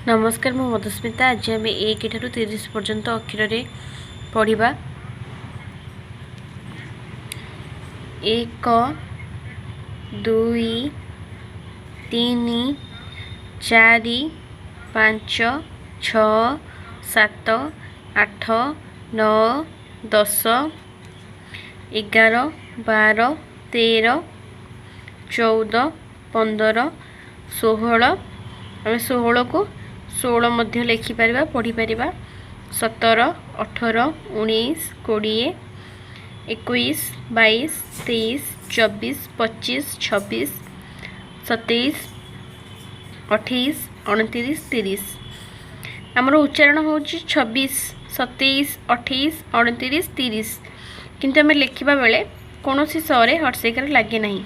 नमस्कार मु मधुस्मिता। आज आम 1 ठारू 30 पर्यंत अक्षर पढ़ा। 1 2 3 4 5 6 7 8 9 10 11 12 13 14 15 16 आम 16 को 16 मध्य लिखिपर पढ़ीपर 17 18 19 20 21 22 23 24 25 26 27 28 29 30 आमर उच्चारण हो 26 27 28 29 30 किंतु आम लिखा बेले कौन सी सरे हर्षेकार लगे ना।